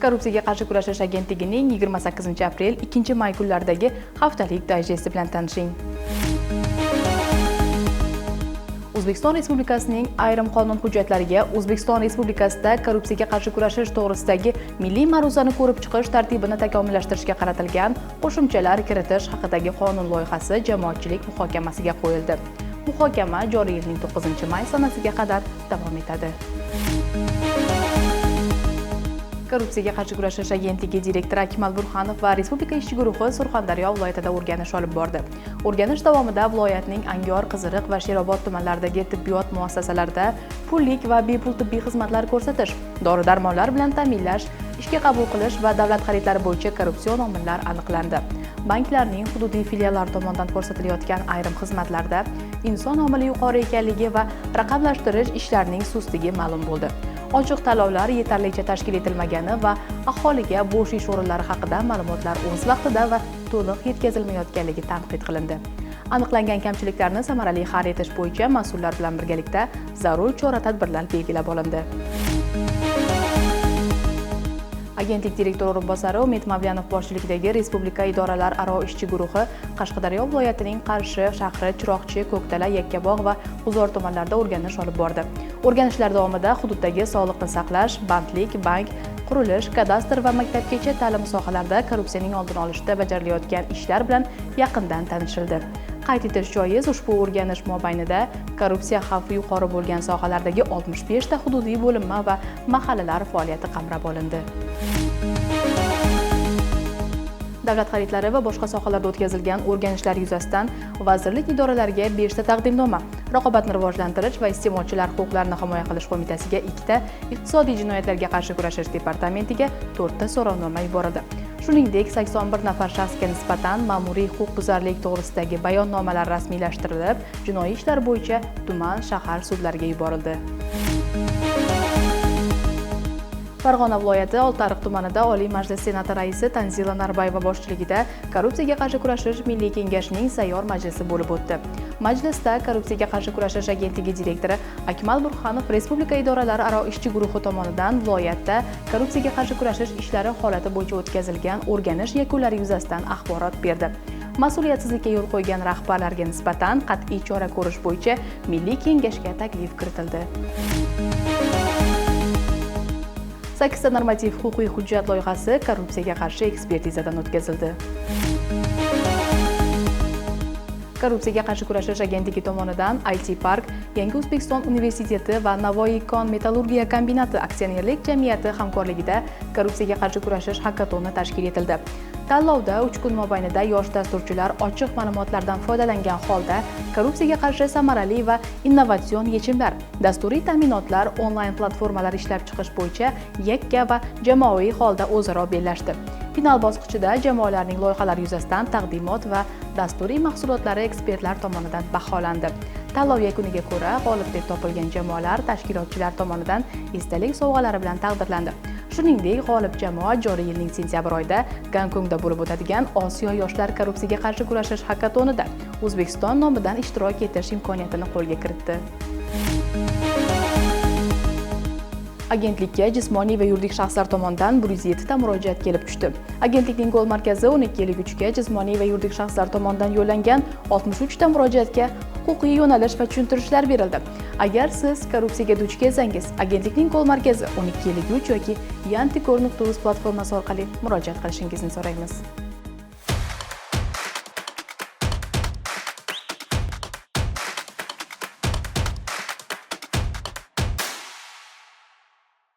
Korrupsiyaga qarshi kurashish agentligining 28-aprel 2-may kunlaridagi haftalik dayjesti bilan tanishing. O'zbekiston Respublikasining ayrim qonun hujjatlariga O'zbekiston Respublikasida korrupsiyaga qarshi kurashish to'g'risidagi milliy ma'ruzani ko'rib chiqish tartibini takomillashtirishga qaratilgan qo'shimchalar kiritish haqidagi qonun loyihasi jamoatchilik muhokamasiga qo'yildi. Muhokama joriy yilning 9-may sanasiga qadar davom etadi. Korrupsiyaga qarshi kurashish agentligi direktori Akmal Burxanov va Respublika ishchi guruhi Surxondaryo viloyatida o'rganish olib bordi. O'rganish davomida viloyatning Angor, Qiziriq va Sherobod tumanlaridagi tibbiyot muassasalarida pullik va bepul tibbiy xizmatlar ko'rsatish, dori-darmonlar bilan ta'minlash, ishga qabul qilish va davlat xaridlari bo'yicha korrupsion omillar aniqlandi. Banklarning hududiy filiallari tomonidan ko'rsatilayotgan ayrim xizmatlarda inson omili yuqori ekanligi va raqamlashtirish ishlarining sustligi ma'lum bo'ldi. Ochiq tanlovlar yetarlicha tashkil etilmagani va aholiga bo'sh ish o'rinlari haqida ma'lumotlar o'z vaqtida va to'liq yetkazilmayotganligi tanqid qilindi. Aniqlangan kamchiliklarni samarali hal etish bo'yicha mas'ullar bilan birgalikda zarur chora-tadbirlar belgilab olindi. Agentlik direktori o'rinbosari Umid Mavlyanov boshchiligidagi Respublika idoralararo ishchi guruhi Qashqadaryo viloyatining Qarshi shahri, Chiroqchi, Ko'ktala, Yakkabog' va G'uzor tumanlarida o'rganish olib bordi. O'rganishlar davomida hududdagi sog'liqni saqlash, bandlik, bank, qurilish, kadastr va maktabgacha ta'lim sohalarida korrupsiyaning oldini olishda bajarilayotgan ishlar bilan yaqindan tanishildi. Qayd etish joiz, ushbu o'rganish mobaynida korrupsiya xavfi yuqori bo'lgan sohalardagi 65 ta hududiy bo'linma va mahallalar faoliyati qamrab olindi. Davlat xaridlari va boshqa sohalarda o'tkazilgan o'rganishlar yuzasidan vazirlik idoralariga 5 ta taqdimnoma, Raqobatni rivojlantirish va iste'molchilar huquqlarini himoya qilish qo'mitasiga 2 ta, Iqtisodiy jinoyatlarga qarshi kurashish departamentiga 4 ta so'rovnoma yuborildi. Shuningdek, 81 nafar shaxsga nisbatan ma'muriy huquqbuzarlik to'g'risidagi bayonnomalar rasmiylashtirilib, jinoiy ishlar bo'yicha tuman, shahar sudlariga yuborildi. Farg'ona viloyati Oltiariq tumanida Oliy Majlis Senati raisi Tanzila Narbayeva boshchiligida Korrupsiyaga qarshi kurashish milliy kengashining sayyor majlisi bo'lib o'tdi. Majlisda Korrupsiyaga qarshi kurashish agentligi direktori Akmal Burxanov Respublika idoralararo ishchi guruhi tomonidan viloyatda korrupsiyaga qarshi kurashish ishlari holati bo'yicha o'tkazilgan o'rganish yakunlari yuzasidan axborot berdi. Mas'uliyatsizlikka yo'l qo'ygan rahbarlarga nisbatan qat'iy chora ko'rish bo'yicha milliy kengashga taklif kiritildi. 8 ta normativ huquqiy hujjat loyihasi korrupsiyaga qarshi ekspertizadan o'tkazildi. Korrupsiyaga qarshi kurashish agentligi tomonidan IT Park, Yangi O'zbekiston universiteti va Navoiy kon metallurgiya kombinati aksionerlik jamiyati hamkorligida korrupsiyaga qarshi kurashish hakkatoni tashkil etildi. Tanlovda 3 kun mobaynida yosh dasturchilar ochiq ma'lumotlardan foydalangan holda korrupsiyaga qarshi samarali va innovatsion yechimlar, dasturiy ta'minotlar, onlayn platformalar ishlab chiqish bo'yicha yakka va jamoaviy holda o'zaro bellashdi. Final bosqichida jamoalarning loyihalari yuzasidan taqdimot va dasturiy mahsulotlari ekspertlar tomonidan baholandi. Tanlov yakuniga ko'ra g'olib deb topilgan jamoalar tashkilotchilar tomonidan esdalik sovg'alari bilan taqdirlandi. Shuningdek, g'olib jamoa joriy yilning sentyabr oyida Gonkongda bo'lib o'tadigan Osiyo yoshlar korrupsiyaga qarshi kurashish hakkatonida O'zbekiston nomidan ishtirok etish imkoniyatini qo'lga kiritdi. Agentlikka jismoniy va yuridik shaxslar tomonidan 107 ta murojaat kelib tushdi. Agentlikning qo'l markazi 12.3 ga jismoniy va yuridik shaxslar tomonidan yo'llangan 63 ta murojaatga huquqiy yo'nalish va tushuntirishlar berildi. Agar siz korrupsiyaga duch kelsangiz, agentlikning qo'l markazi 12.3 yoki yantikor.uz platformasi orqali murojaat qilishingizni so'raymiz.